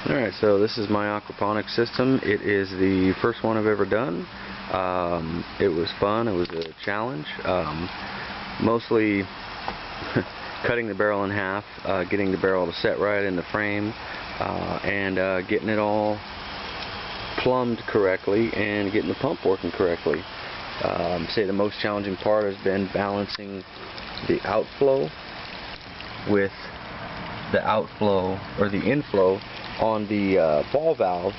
Alright, so this is my aquaponics system. It is the first one I've ever done. It was fun. It was a challenge. Mostly cutting the barrel in half, getting the barrel to set right in the frame, and getting it all plumbed correctly and getting the pump working correctly. Say the most challenging part has been balancing the outflow with the outflow, or the inflow on the ball valve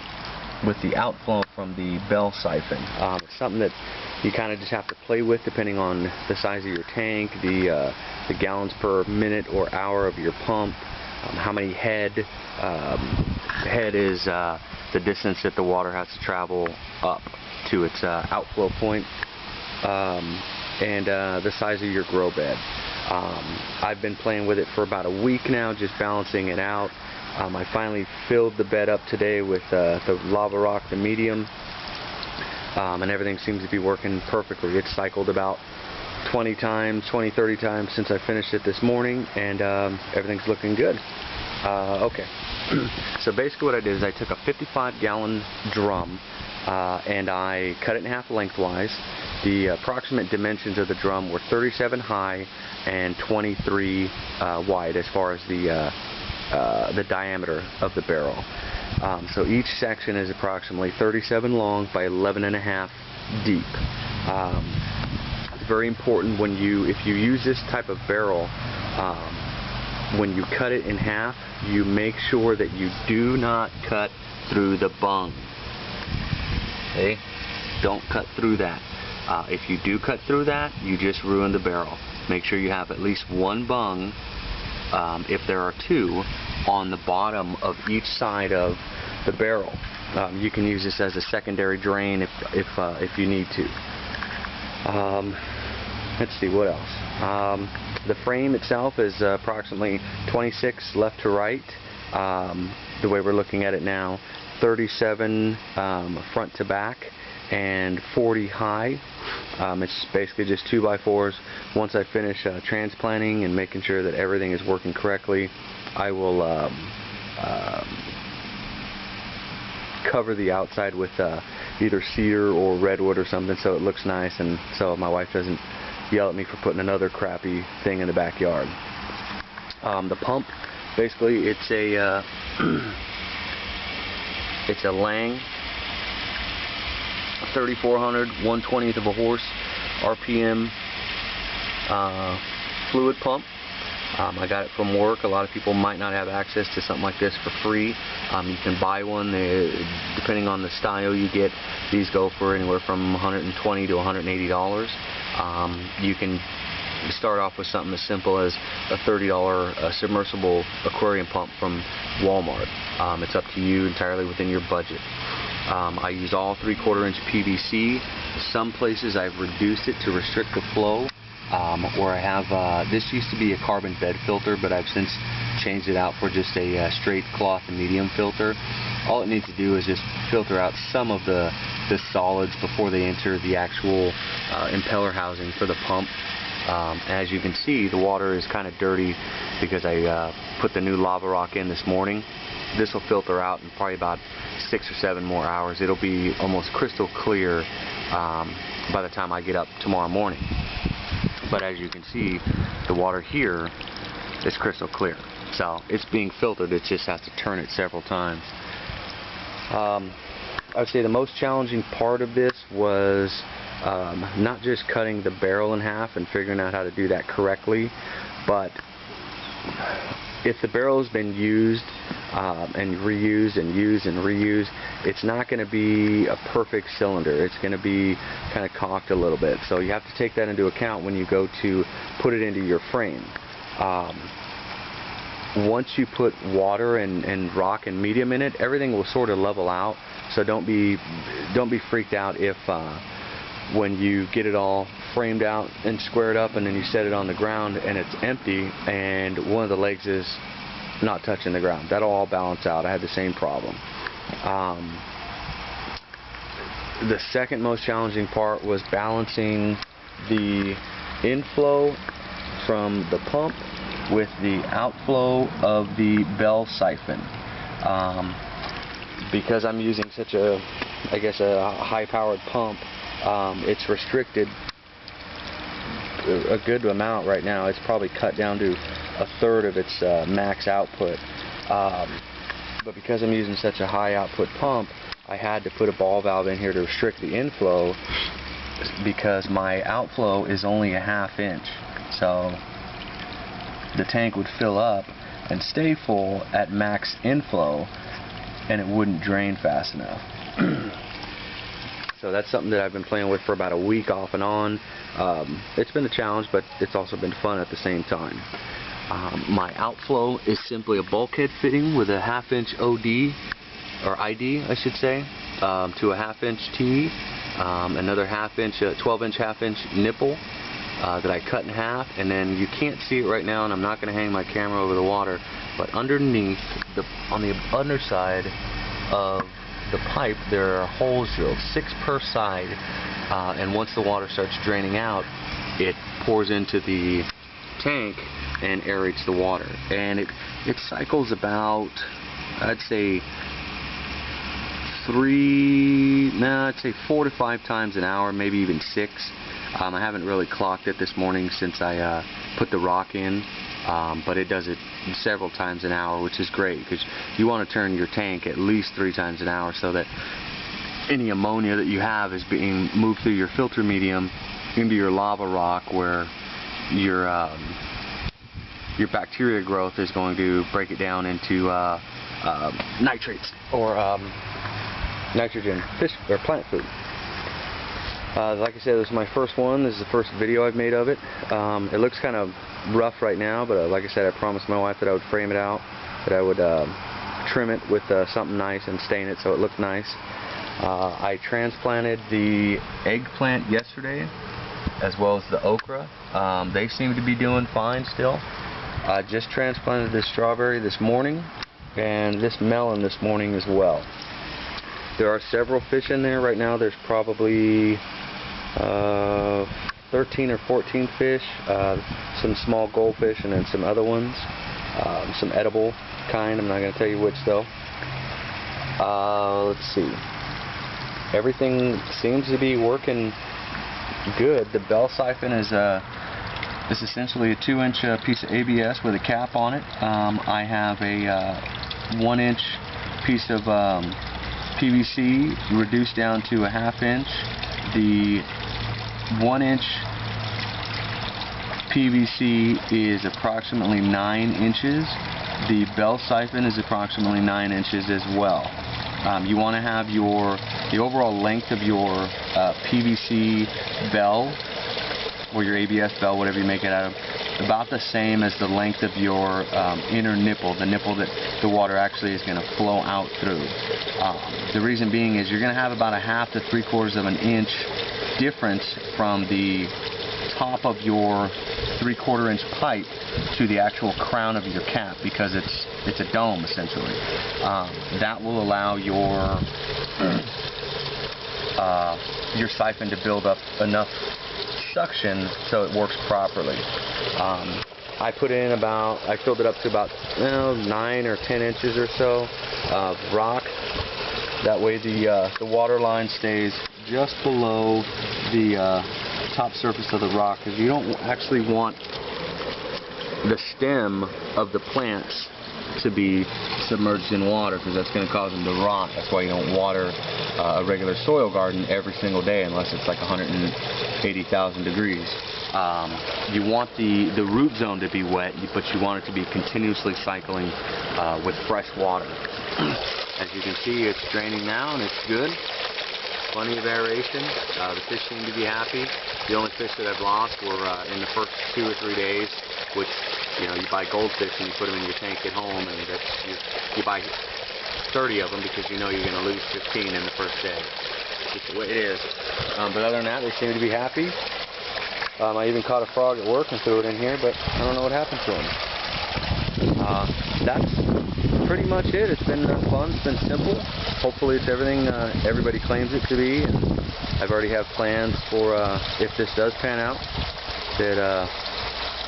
with the outflow from the bell siphon. It's something that you kind of just have to play with depending on the size of your tank, the gallons per minute or hour of your pump, how many head is the distance that the water has to travel up to its outflow point, and the size of your grow bed. I've been playing with it for about a week now, just balancing it out. I finally filled the bed up today with the lava rock, the medium, and everything seems to be working perfectly. It's cycled about 20, 30 times since I finished it this morning, and everything's looking good. Okay, so basically what I did is I took a 55-gallon drum and I cut it in half lengthwise. The approximate dimensions of the drum were 37 high and 23 wide as far as the diameter of the barrel. So each section is approximately 37 long by 11.5 deep. It's very important if you use this type of barrel, when you cut it in half, you make sure that you do not cut through the bung. Okay? Don't cut through that. If you do cut through that, you just ruin the barrel. Make sure you have at least one bung, if there are two, on the bottom of each side of the barrel. You can use this as a secondary drain if you need to. Let's see what else. The frame itself is approximately 26 left to right. The way we're looking at it now, 37 front to back, and 40 high. It's basically just 2x4s. Once I finish transplanting and making sure that everything is working correctly, I will cover the outside with either cedar or redwood or something, so it looks nice, and so my wife doesn't yell at me for putting another crappy thing in the backyard. The pump, basically, it's a it's a Lang 3400 1/20th of a horse RPM fluid pump. I got it from work. A lot of people might not have access to something like this for free. You can buy one. Depending on the style you get, these go for anywhere from $120 to $180. You can start off with something as simple as a $30 submersible aquarium pump from Walmart. It's up to you, entirely within your budget. I use all 3/4 inch PVC. Some places I've reduced it to restrict the flow, where I have, this used to be a carbon bed filter, but I've since changed it out for just a straight cloth and medium filter. All it needs to do is just filter out some of the solids before they enter the actual impeller housing for the pump. As you can see, the water is kind of dirty because I put the new lava rock in this morning. This will filter out in probably about 6 or 7 more hours. It'll be almost crystal clear by the time I get up tomorrow morning. But as you can see, the water here is crystal clear. So it's being filtered. It just has to turn it several times. I would say the most challenging part of this was not just cutting the barrel in half and figuring out how to do that correctly, but if the barrel has been used and reused and used and reused, it's not going to be a perfect cylinder. It's going to be kind of cocked a little bit. So you have to take that into account when you go to put it into your frame. Once you put water and rock and medium in it, everything will sort of level out. So don't be freaked out if when you get it all framed out and squared up and then you set it on the ground and it's empty and one of the legs is not touching the ground. That'll all balance out. I had the same problem. The second most challenging part was balancing the inflow from the pump with the outflow of the bell siphon. because I'm using such a, I guess, a high-powered pump, it's restricted a good amount right now. It's probably cut down to a third of its max output. But because I'm using such a high output pump, I had to put a ball valve in here to restrict the inflow, because my outflow is only a ½ inch. So the tank would fill up and stay full at max inflow, and it wouldn't drain fast enough. So that's something that I've been playing with for about a week off and on. It's been a challenge, but it's also been fun at the same time. My outflow is simply a bulkhead fitting with a ½ inch OD, or ID I should say, to a ½ inch T, another 12 inch ½ inch nipple that I cut in half, and then you can't see it right now, and I'm not going to hang my camera over the water, but underneath, on the underside of the pipe, there are holes drilled, 6 per side, and once the water starts draining out, it pours into the tank and aerates the water, and it cycles about, I'd say 4 to 5 times an hour, maybe even 6. I haven't really clocked it this morning since I put the rock in, but it does it several times an hour, which is great, because you want to turn your tank at least 3 times an hour so that any ammonia that you have is being moved through your filter medium into your lava rock, where your bacteria growth is going to break it down into nitrates, or nitrogen, fish or plant food. Like I said, this is my first one. This is the first video I've made of it. It looks kind of rough right now, but like I said, I promised my wife that I would frame it out, that I would trim it with something nice and stain it so it looked nice. I transplanted the eggplant yesterday, as well as the okra. They seem to be doing fine still. I just transplanted this strawberry this morning, and this melon this morning as well. There are several fish in there right now. There's probably 13 or 14 fish, some small goldfish, and then some other ones, some edible kind. I'm not going to tell you which though. Let's see. Everything seems to be working good. The bell siphon is essentially a 2-inch piece of ABS with a cap on it. I have a 1-inch piece of PVC reduced down to a ½ inch. The 1-inch PVC is approximately 9 inches. The bell siphon is approximately 9 inches as well. You want to have the overall length of your PVC bell, or your ABS bell, whatever you make it out of, about the same as the length of your inner nipple, the nipple that the water actually is going to flow out through. The reason being is you're going to have about a ½ to 3/4 of an inch difference from the top of your 3/4 inch pipe to the actual crown of your cap, because it's a dome essentially. That will allow your siphon to build up enough suction so it works properly. I filled it up to about 9 or 10 inches or so of rock. That way the water line stays just below the top surface of the rock, because you don't actually want the stem of the plants to be submerged in water, because that's going to cause them to rot. That's why you don't water a regular soil garden every single day unless it's like 180,000 degrees. You want the root zone to be wet, but you want it to be continuously cycling with fresh water. As you can see, it's draining now, and it's good. Plenty of aeration. The fish seem to be happy. The only fish that I've lost were in the first 2 or 3 days, which, you know, you buy goldfish and you put them in your tank at home, and you buy 30 of them because you know you're going to lose 15 in the first day. It's the way it is. But other than that, they seem to be happy. I even caught a frog at work and threw it in here, but I don't know what happened to him. That's pretty much it. It's been fun. It's been simple. Hopefully it's everything everybody claims it to be. And I've already have plans for, if this does pan out, that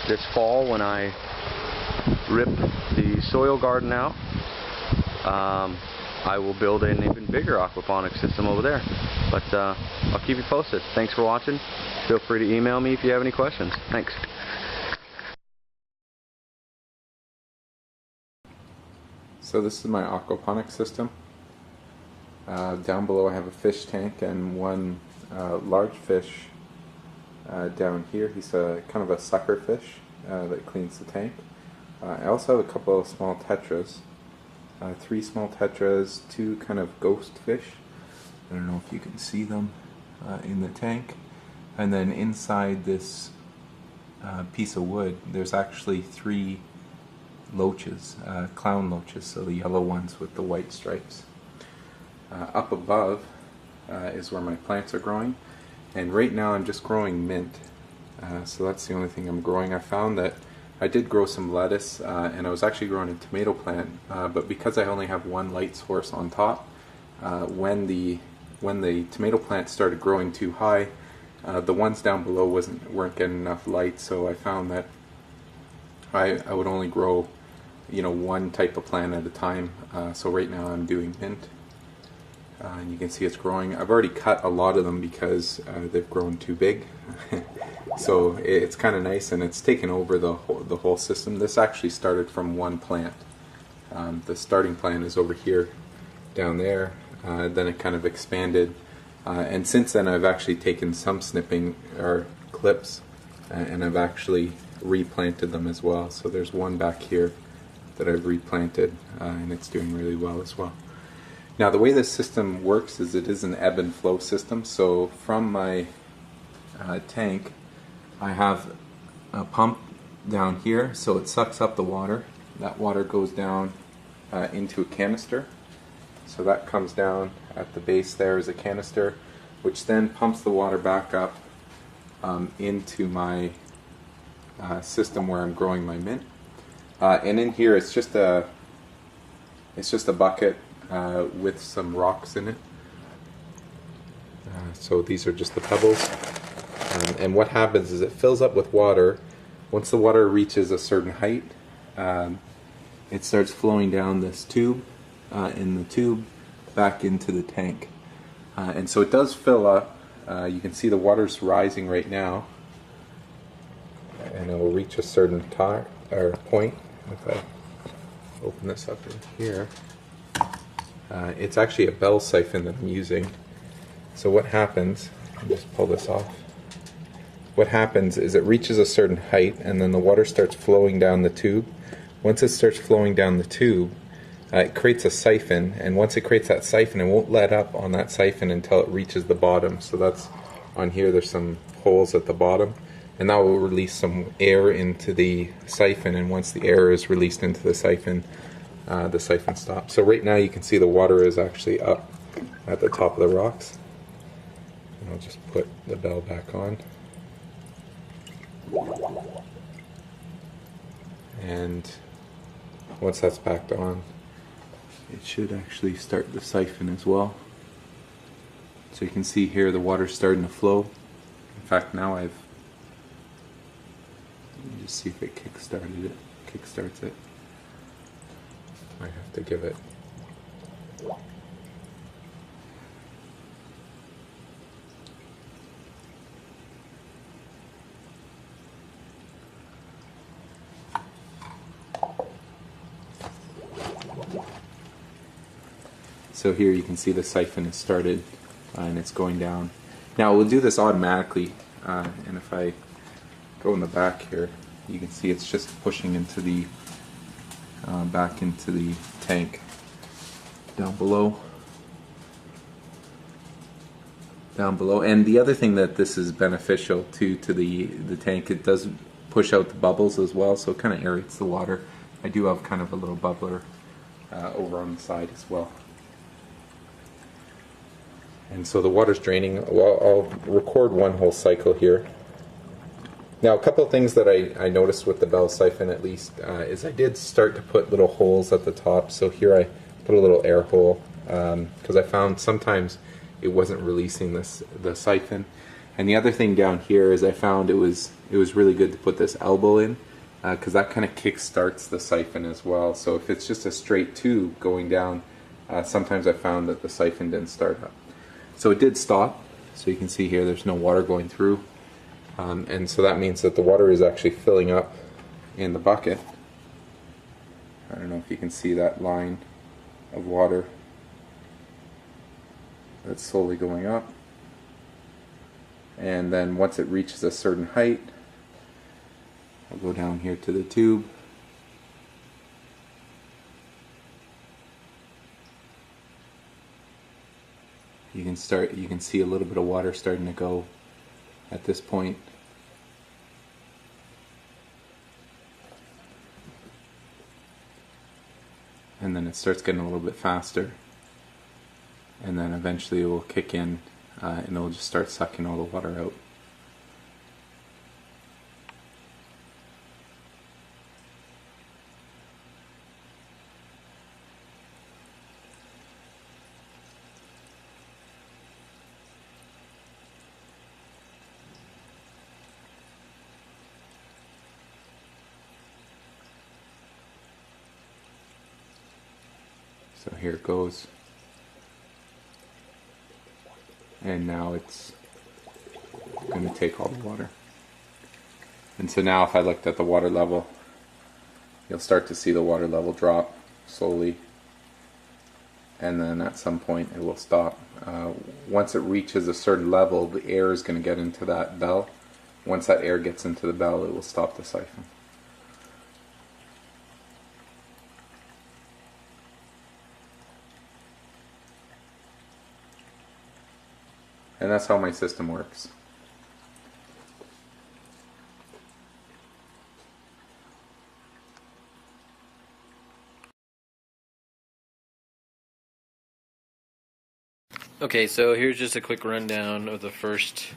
this fall when I rip the soil garden out, I will build an even bigger aquaponics system over there. But I'll keep you posted. Thanks for watching. Feel free to email me if you have any questions. Thanks. So this is my aquaponics system. Down below I have a fish tank and one large fish down here. He's kind of a sucker fish that cleans the tank. I also have a couple of small tetras. 3 small tetras, 2 kind of ghost fish. I don't know if you can see them in the tank. And then inside this piece of wood there's actually 3 loaches, clown loaches, so the yellow ones with the white stripes. Up above is where my plants are growing, and right now I'm just growing mint, so that's the only thing I'm growing. I found that I did grow some lettuce, and I was actually growing a tomato plant, but because I only have one light source on top, when the tomato plant started growing too high, the ones down below weren't getting enough light, so I found that I would only grow, you know, one type of plant at a time. So right now I'm doing mint, and you can see it's growing. I've already cut a lot of them because they've grown too big. So it's kind of nice, and it's taken over the whole system. This actually started from one plant. The starting plant is over here, down there. Then it kind of expanded, and since then I've actually taken some snipping or clips, and I've actually replanted them as well. So there's one back here that I've replanted, and it's doing really well as well. Now the way this system works is it is an ebb and flow system. So from my tank I have a pump down here, so it sucks up the water. That water goes down into a canister. So that comes down at the base. There is a canister which then pumps the water back up into my system where I'm growing my mint. And in here it's just a bucket with some rocks in it. So these are just the pebbles. And what happens is it fills up with water. Once the water reaches a certain height, it starts flowing down this tube, in the tube back into the tank. And so it does fill up. You can see the water's rising right now, and it will reach a certain point. If I open this up in here, it's actually a bell siphon that I'm using. So what happens, I'll just pull this off. What happens is it reaches a certain height, and then the water starts flowing down the tube. Once it starts flowing down the tube, it creates a siphon, and once it creates that siphon, it won't let up on that siphon until it reaches the bottom. So that's on here. There's some holes at the bottom, and that will release some air into the siphon, and once the air is released into the siphon stops. So right now you can see the water is actually up at the top of the rocks. And I'll just put the bell back on. And once that's backed on, it should actually start the siphon as well. So you can see here the water's starting to flow. In fact, now let me just see if it kickstarts it. I have to give it. So here you can see the siphon has started, and it's going down. Now we'll do this automatically, and if I go in the back here, you can see it's just pushing into the back into the tank down below. And the other thing that this is beneficial to the tank, it does push out the bubbles as well, so it kind of aerates the water. I do have kind of a little bubbler over on the side as well. And so the water's draining. Well, I'll record one whole cycle here. Now, a couple of things that I noticed with the bell siphon, at least, is I did start to put little holes at the top. So here I put a little air hole because I found sometimes it wasn't releasing the siphon. And the other thing down here is I found it was really good to put this elbow in because that kind of kick starts the siphon as well. So if it's just a straight tube going down, sometimes I found that the siphon didn't start up. So it did stop, so you can see here there's no water going through, and so that means that the water is actually filling up in the bucket. I don't know if you can see that line of water that's slowly going up, and then once it reaches a certain height, I'll go down here to the tube. You can see a little bit of water starting to go at this point. And then it starts getting a little bit faster. And then eventually it will kick in and it will just start sucking all the water out. So here it goes, and now it's going to take all the water. And so now if I looked at the water level, you'll start to see the water level drop slowly, and then at some point it will stop. Once it reaches a certain level, the air is going to get into that bell. Once that air gets into the bell, it will stop the siphon. And that's how my system works. Okay, so here's just a quick rundown of the first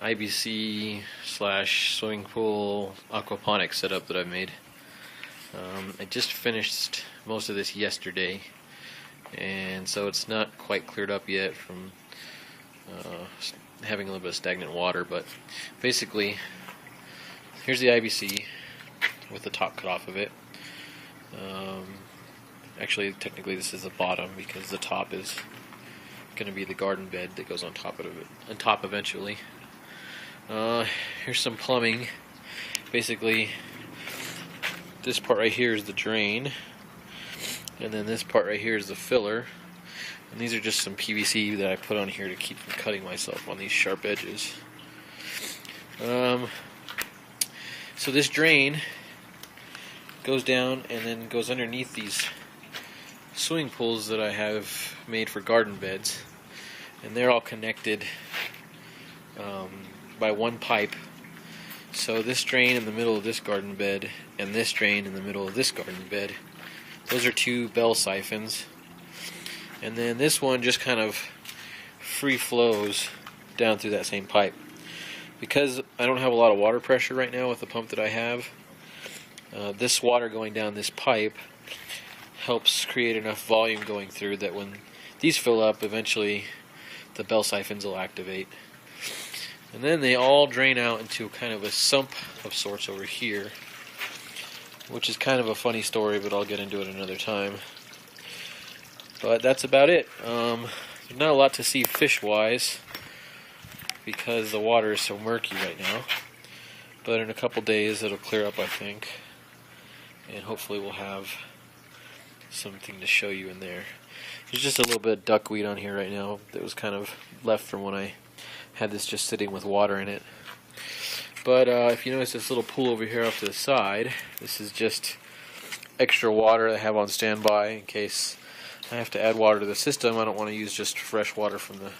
IBC / swimming pool aquaponics setup that I've made. I just finished most of this yesterday, and so it's not quite cleared up yet from having a little bit of stagnant water, but basically here's the IBC with the top cut off of it. Actually, technically this is the bottom because the top is going to be the garden bed that goes on top of it, on top eventually. Here's some plumbing. Basically, this part right here is the drain, and then this part right here is the filler. And these are just some PVC that I put on here to keep from cutting myself on these sharp edges. So this drain goes down and then goes underneath these swimming pools that I have made for garden beds, and they're all connected by one pipe. So this drain in the middle of this garden bed and this drain in the middle of this garden bed, those are two bell siphons. And then this one just kind of free flows down through that same pipe. Because I don't have a lot of water pressure right now with the pump that I have, this water going down this pipe helps create enough volume going through that when these fill up, eventually the bell siphons will activate. And then they all drain out into kind of a sump of sorts over here, which is kind of a funny story, but I'll get into it another time. But that's about it. There's not a lot to see fish-wise because the water is so murky right now. But in a couple days it'll clear up, I think. And hopefully we'll have something to show you in there. There's just a little bit of duckweed on here right now that was kind of left from when I had this just sitting with water in it. But if you notice this little pool over here off to the side, this is just extra water I have on standby in case I have to add water to the system. I don't want to use just fresh water from the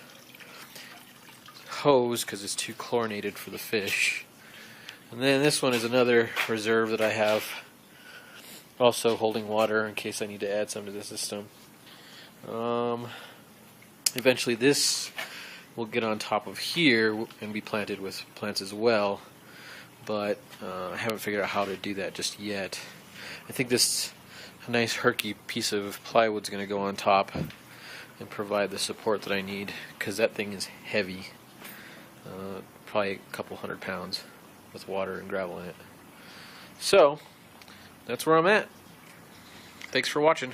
hose because it's too chlorinated for the fish. And then this one is another reserve that I have, also holding water in case I need to add some to the system. Eventually this will get on top of here and be planted with plants as well, but I haven't figured out how to do that just yet. I think this nice herky piece of plywood is going to go on top and provide the support that I need, because that thing is heavy, probably a couple 100 pounds with water and gravel in it. So that's where I'm at. Thanks for watching.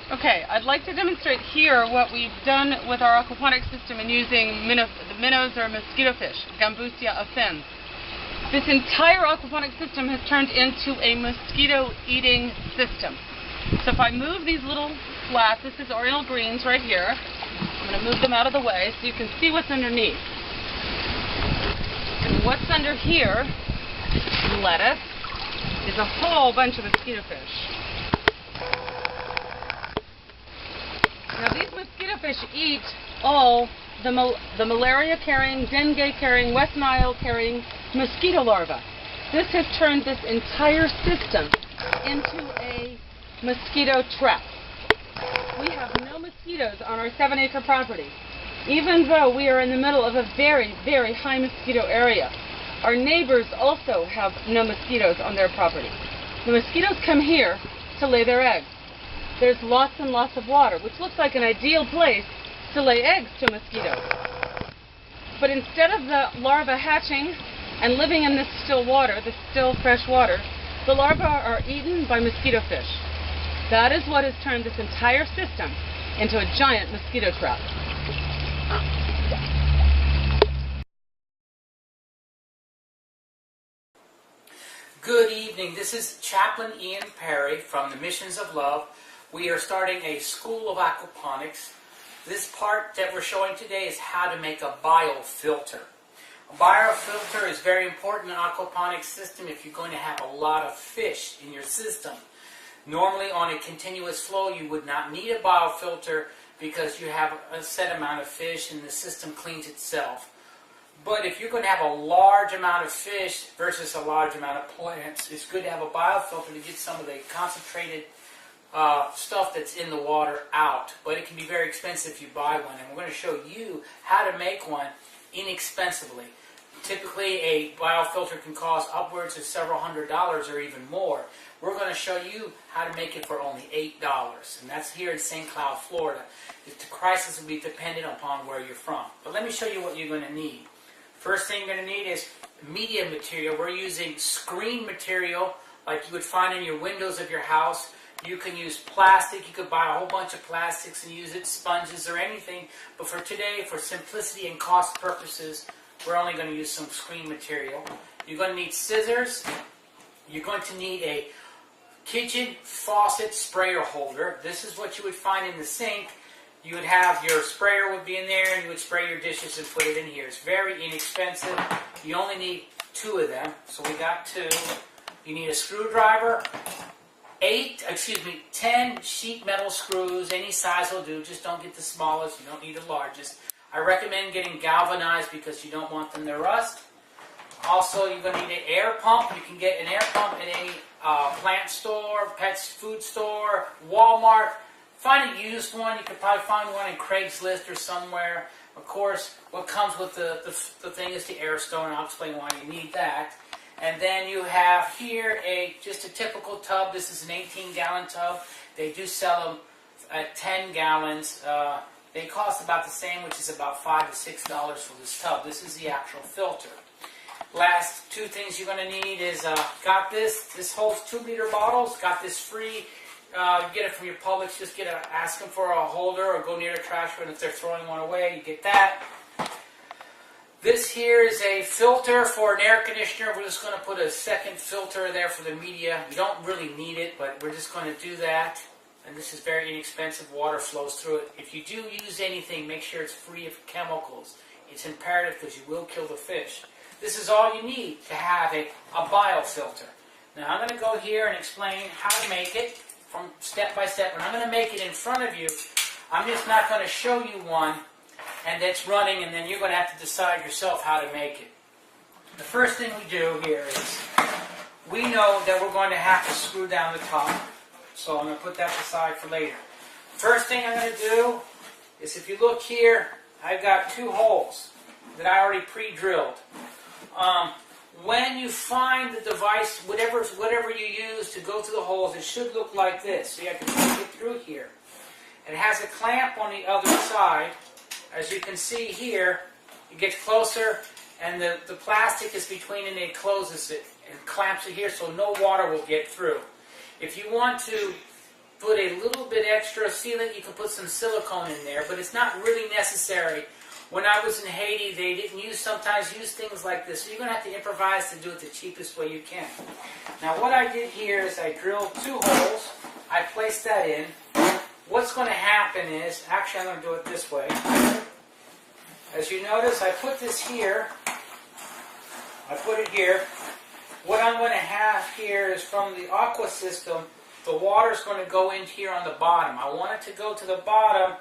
Okay, I'd like to demonstrate here what we've done with our aquaponics system in using the minnows or mosquito fish, Gambusia offens. This entire aquaponics system has turned into a mosquito-eating system. So if I move these little flats, this is oriental greens right here. I'm going to move them out of the way so you can see what's underneath. And what's under here, lettuce, is a whole bunch of mosquito fish. Now these mosquito fish eat all the malaria-carrying, dengue-carrying, West Nile-carrying mosquito larvae. This has turned this entire system into a mosquito trap. We have no mosquitoes on our 7-acre property, even though we are in the middle of a very, very high mosquito area. Our neighbors also have no mosquitoes on their property. The mosquitoes come here to lay their eggs. There's lots and lots of water, which looks like an ideal place to lay eggs to mosquitoes. But instead of the larvae hatching and living in this still water, this still fresh water, the larvae are eaten by mosquito fish. That is what has turned this entire system into a giant mosquito trap. Good evening. This is Chaplain Ian Perry from the Missions of Love. We are starting a school of aquaponics. This part that we're showing today is how to make a biofilter. A biofilter is very important in an aquaponics system if you're going to have a lot of fish in your system. Normally on a continuous flow you would not need a biofilter because you have a set amount of fish and the system cleans itself. But if you're going to have a large amount of fish versus a large amount of plants, it's good to have a biofilter to get some of the concentrated stuff that's in the water out. But it can be very expensive if you buy one, and we're going to show you how to make one inexpensively. Typically a biofilter can cost upwards of several $100s or even more. We're going to show you how to make it for only $8, and that's here in St. Cloud, Florida. The prices will be dependent upon where you're from. But let me show you what you're going to need. First thing you're going to need is media material. We're using screen material like you would find in your windows of your house. You can use plastic. You could buy a whole bunch of plastics and use it, sponges or anything. But for today, for simplicity and cost purposes, we're only going to use some screen material. You're going to need scissors. You're going to need a kitchen faucet sprayer holder. This is what you would find in the sink. You would have your sprayer would be in there and you would spray your dishes and put it in here. It's very inexpensive. You only need 2 of them. So we got 2. You need a screwdriver, 10 sheet metal screws. Any size will do. Just don't get the smallest. You don't need the largest. I recommend getting galvanized because you don't want them to rust. Also, you're going to need an air pump. You can get an air pump at any plant store, pet food store, Walmart. Find a used one. You could probably find one in Craigslist or somewhere. Of course, what comes with the thing is the air stone. I'll explain why you need that. And then you have here just a typical tub. This is an 18-gallon tub. They do sell them at 10 gallons. They cost about the same, which is about $5 to $6 for this tub. This is the actual filter. Last 2 things you're going to need is, got this. This holds 2-liter bottles. Got this free. You get it from your Publix. Just ask them for a holder or go near the trash bin if they're throwing one away. You get that. This here is a filter for an air conditioner. We're just going to put a second filter there for the media. You don't really need it, but we're just going to do that. And this is very inexpensive. Water flows through it. If you do use anything, make sure it's free of chemicals. It's imperative because you will kill the fish. This is all you need to have a biofilter. Now I'm going to go here and explain how to make it from step by step. And I'm going to make it in front of you. I'm just not going to show you one and that's running, and then you're going to have to decide yourself how to make it. The first thing we do here is we know that we're going to have to screw down the top. So I'm going to put that aside for later. First thing I'm going to do is, if you look here, I've got 2 holes that I already pre-drilled. When you find the device, whatever you use to go through the holes, it should look like this. So you have to push it through here. It has a clamp on the other side. As you can see here, it gets closer, and the plastic is between, and it closes it and clamps it here so no water will get through. If you want to put a little bit extra sealant, you can put some silicone in there, but it's not really necessary. When I was in Haiti, they didn't sometimes use things like this, so you're going to have to improvise to do it the cheapest way you can. Now what I did here is I drilled 2 holes, I placed that in. What's going to happen is, actually I'm going to do it this way. As you notice, I put this here, I put it here. What I'm going to have here is from the aqua system, the water is going to go in here on the bottom. I want it to go to the bottom,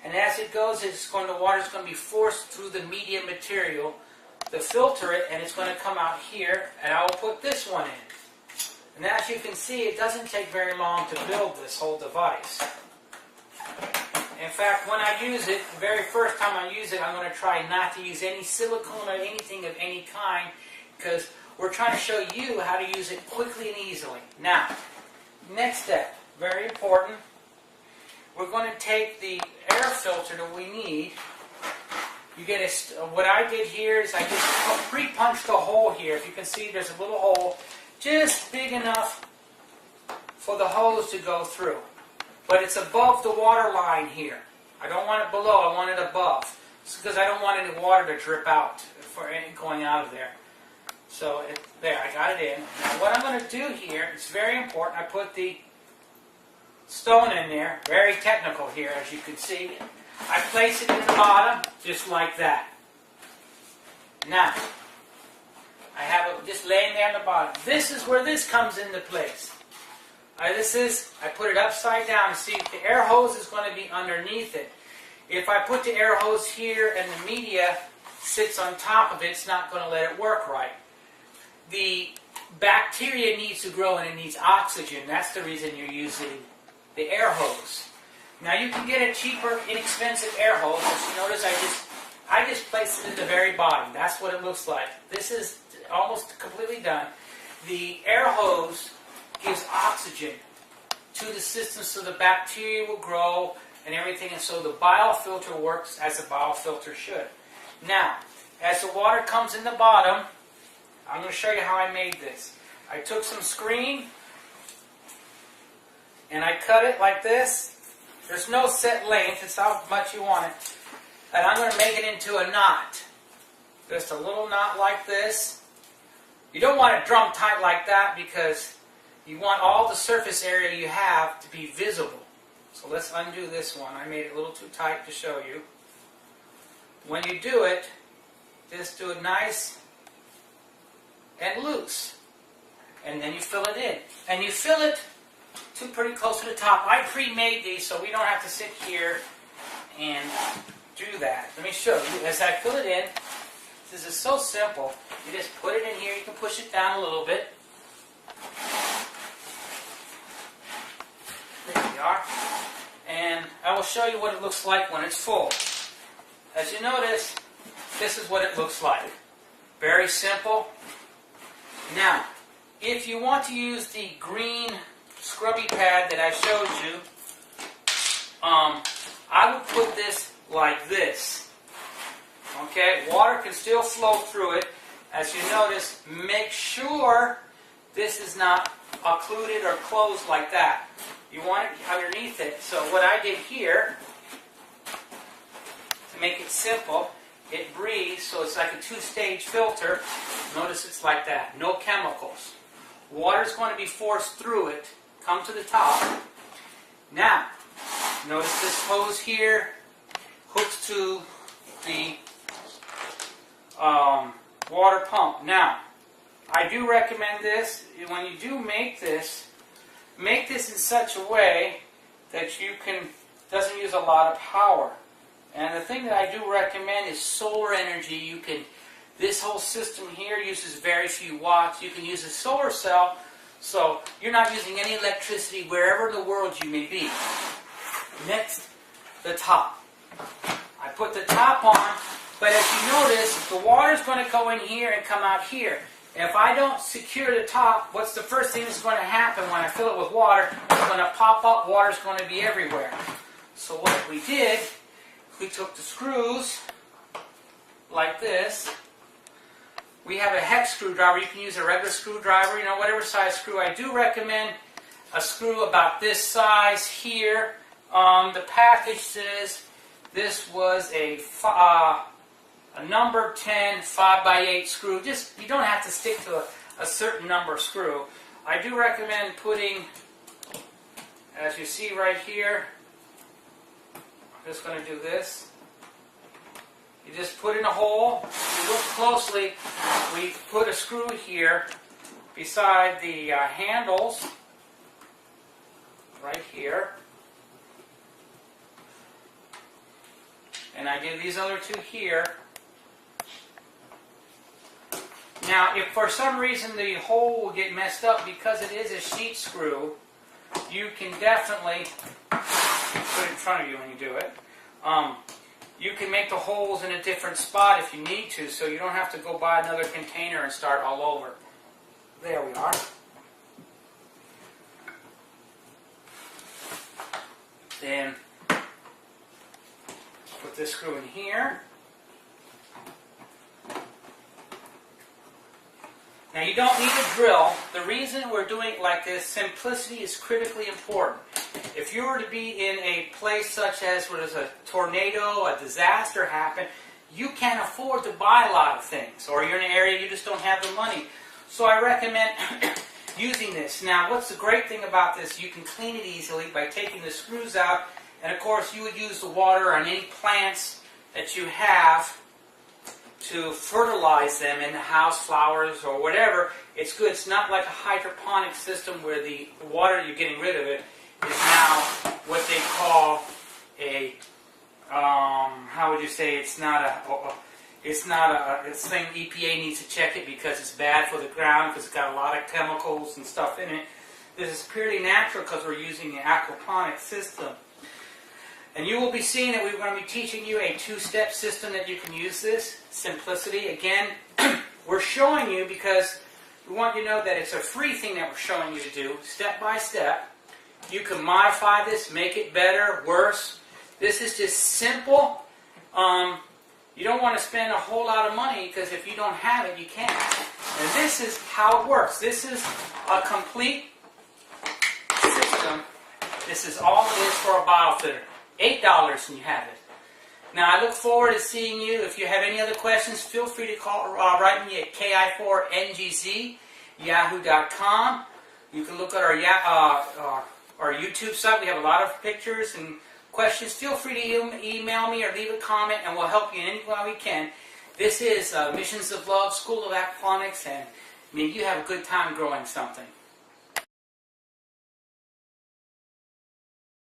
and as it goes, the water is going to be forced through the medium material to filter it, and it's going to come out here, and I will put this one in. And as you can see, it doesn't take very long to build this whole device. In fact, when I use it, the very first time I use it, I'm going to try not to use any silicone or anything of any kind, because we're trying to show you how to use it quickly and easily. Now, next step, very important. We're going to take the air filter that we need. You get what I did here is I just pre-punched a hole here. If you can see, there's a little hole just big enough for the hose to go through. But it's above the water line here. I don't want it below, I want it above. It's because I don't want any water to drip out for going out of there. So there, I got it in. Now what I'm going to do here, it's very important, I put the stone in there, very technical here as you can see. I place it in the bottom, just like that. Now, I have it just laying there on the bottom. This is where this comes into place. I put it upside down. See, the air hose is going to be underneath it. If I put the air hose here and the media sits on top of it, it's not going to let it work right. The bacteria needs to grow and it needs oxygen. That's the reason you're using the air hose. Now you can get a cheaper, inexpensive air hose. As you notice, I just placed it at the very bottom. That's what it looks like. This is almost completely done. The air hose gives oxygen to the system so the bacteria will grow and everything, and so the biofilter works as a biofilter should. Now, as the water comes in the bottom, I'm going to show you how I made this. I took some screen and I cut it like this. There's no set length, it's how much you want it. And I'm going to make it into a knot. Just a little knot like this. You don't want it drum tight like that because you want all the surface area you have to be visible. So let's undo this one. I made it a little too tight to show you. When you do it, just do it nice and loose. And then you fill it in. And you fill it to pretty close to the top. I pre-made these so we don't have to sit here and do that. Let me show you. As I fill it in, this is so simple. You just put it in here. You can push it down a little bit. There we are. And I will show you what it looks like when it's full. As you notice, this is what it looks like. Very simple. Now, if you want to use the green scrubby pad that I showed you, I would put this like this. Okay, water can still flow through it. As you notice, make sure this is not occluded or closed like that. You want it underneath it. So what I did here, to make it simple, it breathes, so it's like a two-stage filter. Notice it's like that, no chemicals. Water's going to be forced through it, come to the top. Now, notice this hose here hooks to the water pump. Now, I do recommend this. When you do make this in such a way that you doesn't use a lot of power. And the thing that I do recommend is solar energy. This whole system here uses very few watts. You can use a solar cell, so you're not using any electricity wherever in the world you may be. Next, the top. I put the top on, but as you notice, the water's going to go in here and come out here. If I don't secure the top, what's the first thing that's going to happen when I fill it with water? It's going to pop up, water's going to be everywhere. So what we did, we took the screws like this. We have a hex screwdriver. You can use a regular screwdriver, whatever size screw. I do recommend a screw about this size here. The package says this was a number 10 5x8 screw. Just, you don't have to stick to a certain number screw. I do recommend putting, as you see right here, I'm just going to do this. You just put in a hole. If you look closely, we put a screw here beside the handles, right here. And I did these other two here. Now, if for some reason the hole will get messed up because it is a sheet screw, you can definitely put it in front of you when you do it. You can make the holes in a different spot if you need to, so you don't have to go buy another container and start all over. There we are. Then put this screw in here. Now you don't need a drill. The reason we're doing it like this, simplicity is critically important. If you were to be in a place such as where there's a tornado, a disaster happen, you can't afford to buy a lot of things, or you're in an area you just don't have the money. So I recommend using this. Now what's the great thing about this, you can clean it easily by taking the screws out, and of course you would use the water on any plants that you have to fertilize them in the house, flowers or whatever. It's good. It's not like a hydroponic system where the water you're getting rid of it is now what they call a, how would you say, it's not a thing. EPA needs to check it because it's bad for the ground because it's got a lot of chemicals and stuff in it. This is purely natural because we're using an aquaponics system. And you will be seeing that we're going to be teaching you a two-step system that you can use this. Simplicity. Again, we're showing you because we want you to know that it's a free thing that we're showing you to do, step by step. You can modify this, make it better, worse. This is just simple. You don't want to spend a whole lot of money because if you don't have it, you can't. And this is how it works. This is a complete system. This is all it is for a bottle filler. $8 and you have it. Now I look forward to seeing you. If you have any other questions, feel free to call, write me at ki4ngz@yahoo.com. You can look at our YouTube site. We have a lot of pictures and questions. Feel free to email me or leave a comment, and we'll help you in any way we can. This is Missions of Love, School of Aquaponics, and may you have a good time growing something.